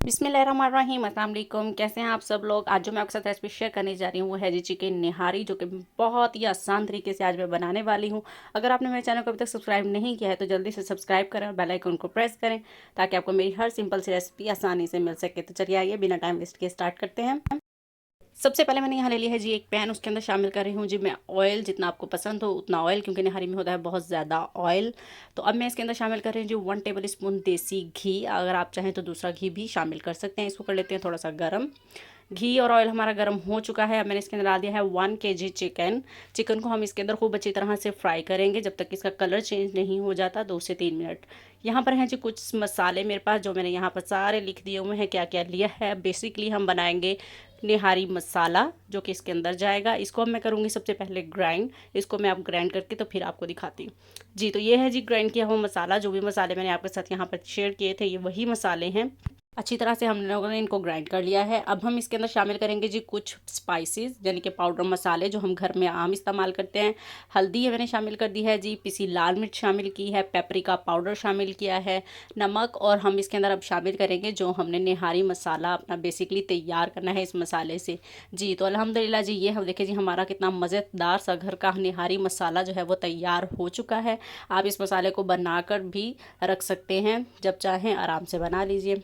बिस्मिल्लाहिर्रहमानिर्रहीम, अस्सलाम वालेकुम। कैसे हैं आप सब लोग। आज जो मैं आपके साथ रेसिपी शेयर करने जा रही हूँ वो है जी चिकन निहारी, जो कि बहुत ही आसान तरीके से आज मैं बनाने वाली हूँ। अगर आपने मेरे चैनल को अभी तक सब्सक्राइब नहीं किया है तो जल्दी से सब्सक्राइब करें और बेल आइकन को प्रेस करें ताकि आपको मेरी हर सिंपल सी रेसिपी आसानी से मिल सके। तो चलिए आइए बिना टाइम वेस्ट किए स्टार्ट करते हैं। सबसे पहले मैंने यहाँ ले लिया है जी एक पैन, उसके अंदर शामिल कर रही हूँ जी मैं ऑयल, जितना आपको पसंद हो उतना ऑयल, क्योंकि निहारी में होता है बहुत ज़्यादा ऑयल। तो अब मैं इसके अंदर शामिल कर रही हूँ जी 1 टेबल स्पून देसी घी। अगर आप चाहें तो दूसरा घी भी शामिल कर सकते हैं। इसको कर लेते हैं थोड़ा सा गर्म। घी और ऑयल हमारा गर्म हो चुका है। अब मैंने इसके अंदर डाल दिया है 1 kg चिकन। चिकन को हम इसके अंदर खूब अच्छी तरह से फ्राई करेंगे जब तक इसका कलर चेंज नहीं हो जाता, 2 से 3 मिनट। यहाँ पर हैं जी कुछ मसाले मेरे पास, जो मैंने यहाँ पर सारे लिख दिए हुए हैं क्या क्या लिया है। बेसिकली हम बनाएंगे निहारी मसाला, जो कि इसके अंदर जाएगा। इसको अब मैं करूँगी सबसे पहले ग्राइंड। इसको मैं अब ग्राइंड करके तो फिर आपको दिखाती हूँ जी। तो ये है जी ग्राइंड किया हुआ मसाला। जो भी मसाले मैंने आपके साथ यहाँ पर शेयर किए थे ये वही मसाले हैं। अच्छी तरह से हम लोगों ने इनको ग्राइंड कर लिया है। अब हम इसके अंदर शामिल करेंगे जी कुछ स्पाइसेस, यानी कि पाउडर मसाले जो हम घर में आम इस्तेमाल करते हैं। हल्दी है मैंने शामिल कर दी है जी, पिसी लाल मिर्च शामिल की है, पेपरिका पाउडर शामिल किया है, नमक। और हम इसके अंदर अब शामिल करेंगे जो हमने निहारी मसाला अपना बेसिकली तैयार करना है इस मसाले से जी। तो अल्हम्दुलिल्लाह जी, ये हम देखिए जी हमारा कितना मज़ेदार सा घर का निहारी मसाला जो है वो तैयार हो चुका है। आप इस मसाले को बनाकर भी रख सकते हैं, जब चाहें आराम से बना लीजिए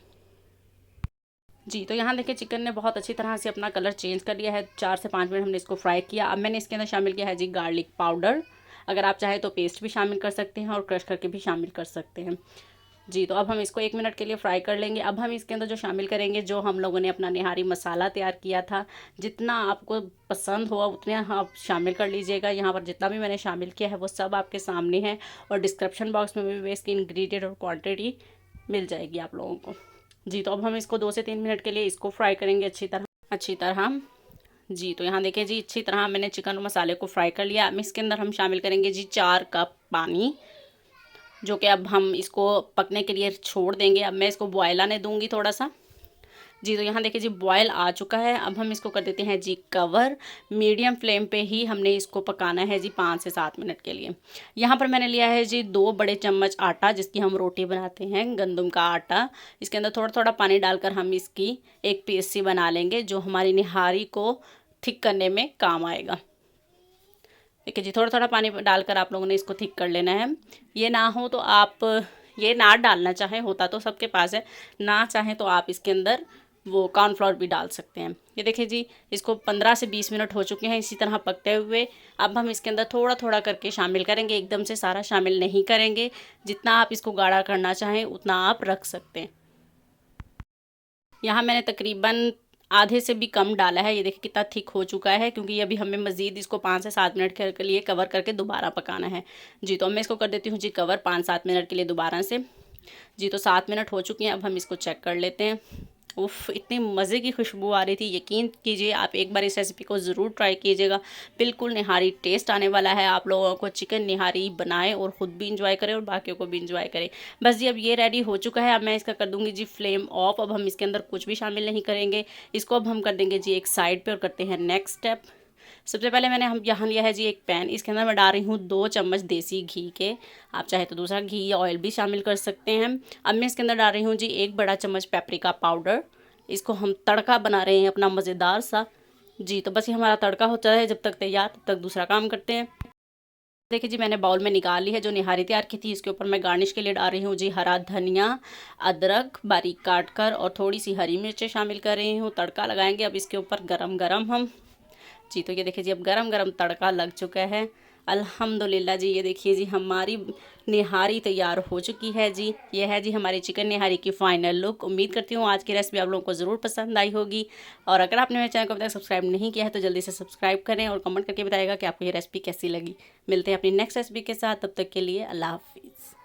जी। तो यहाँ देखिए चिकन ने बहुत अच्छी तरह से अपना कलर चेंज कर लिया है। 4 से 5 मिनट हमने इसको फ्राई किया। अब मैंने इसके अंदर शामिल किया है जी गार्लिक पाउडर। अगर आप चाहें तो पेस्ट भी शामिल कर सकते हैं और क्रश करके भी शामिल कर सकते हैं जी। तो अब हम इसको 1 मिनट के लिए फ्राई कर लेंगे। अब हम इसके अंदर जो शामिल करेंगे, जो हम लोगों ने अपना निहारी मसाला तैयार किया था, जितना आपको पसंद हुआ उतने आप शामिल कर लीजिएगा। यहाँ पर जितना भी मैंने शामिल किया है वो सब आपके सामने है, और डिस्क्रिप्शन बॉक्स में भी इसकी इंग्रेडिएंट और क्वांटिटी मिल जाएगी आप लोगों को जी। तो अब हम इसको 2 से 3 मिनट के लिए इसको फ्राई करेंगे अच्छी तरह जी। तो यहाँ देखिए जी अच्छी तरह मैंने चिकन और मसाले को फ्राई कर लिया। अब इसके अंदर हम शामिल करेंगे जी 4 कप पानी, जो कि अब हम इसको पकने के लिए छोड़ देंगे। अब मैं इसको बॉयल आने दूंगी थोड़ा सा जी। तो यहाँ देखिए जी बॉयल आ चुका है। अब हम इसको कर देते हैं जी कवर। मीडियम फ्लेम पे ही हमने इसको पकाना है जी 5 से 7 मिनट के लिए। यहाँ पर मैंने लिया है जी 2 बड़े चम्मच आटा, जिसकी हम रोटी बनाते हैं, गंदम का आटा। इसके अंदर थोड़ा थोड़ा पानी डालकर हम इसकी एक पेस्ट सी बना लेंगे, जो हमारी निहारी को थिक करने में काम आएगा। देखिए जी थोड़ा थोड़ा पानी डालकर आप लोगों ने इसको थिक कर लेना है। ये ना हो तो आप ये ना डालना चाहें, होता तो सबके पास है, ना चाहें तो आप इसके अंदर वो कॉर्नफ्लोर भी डाल सकते हैं। ये देखिए जी इसको 15 से 20 मिनट हो चुके हैं इसी तरह पकते हुए। अब हम इसके अंदर थोड़ा थोड़ा करके शामिल करेंगे, एकदम से सारा शामिल नहीं करेंगे। जितना आप इसको गाढ़ा करना चाहें उतना आप रख सकते हैं। यहाँ मैंने तकरीबन आधे से भी कम डाला है। ये देखिए कितना थिक हो चुका है, क्योंकि अभी हमें मज़ीद इसको 5 से 7 मिनट के लिए कवर करके दोबारा पकाना है जी। तो मैं इसको कर देती हूँ जी कवर 5-7 मिनट के लिए दोबारा से जी। तो 7 मिनट हो चुके हैं। अब हम इसको चेक कर लेते हैं। उफ़, इतनी मज़े की खुशबू आ रही थी। यकीन कीजिए आप एक बार इस रेसिपी को ज़रूर ट्राई कीजिएगा। बिल्कुल निहारी टेस्ट आने वाला है आप लोगों को। चिकन निहारी बनाएं और ख़ुद भी इंजॉय करें और बाकियों को भी इंजॉय करें। बस जी अब ये रेडी हो चुका है। अब मैं इसका कर दूँगी जी फ्लेम ऑफ। अब हम इसके अंदर कुछ भी शामिल नहीं करेंगे। इसको अब हम कर देंगे जी एक साइड पर और करते हैं नेक्स्ट स्टेप। सबसे पहले मैंने हम यहाँ लिया है जी एक पैन। इसके अंदर मैं डाल रही हूँ 2 चम्मच देसी घी के। आप चाहे तो दूसरा घी या ऑयल भी शामिल कर सकते हैं। अब मैं इसके अंदर डाल रही हूँ जी 1 बड़ा चम्मच पेपरिका पाउडर। इसको हम तड़का बना रहे हैं अपना मज़ेदार सा जी। तो बस ये हमारा तड़का होता है जब तक तैयार, तब तक दूसरा काम करते हैं। देखिए जी मैंने बाउल में निकाल ली है जो निहारी तैयार की थी। इसके ऊपर मैं गार्निश के लिए डाल रही हूँ जी हरा धनिया, अदरक बारीक काट कर, और थोड़ी सी हरी मिर्चें शामिल कर रही हूँ। तड़का लगाएंगे अब इसके ऊपर गरम गरम हम जी। तो ये देखिए जी अब गरम गरम तड़का लग चुका है अल्हम्दुलिल्लाह जी। ये देखिए जी हमारी निहारी तैयार हो चुकी है जी। ये है जी हमारी चिकन निहारी की फ़ाइनल लुक। उम्मीद करती हूँ आज की रेसिपी आप लोगों को ज़रूर पसंद आई होगी, और अगर आपने मेरे चैनल को अभी तक सब्सक्राइब नहीं किया है तो जल्दी से सब्सक्राइब करें और कमेंट करके बताइएगा कि आपको ये रेसिपी कैसी लगी। मिलते हैं अपनी नेक्स्ट रेसिपी के साथ, तब तक के लिए अल्लाह हाफिज़।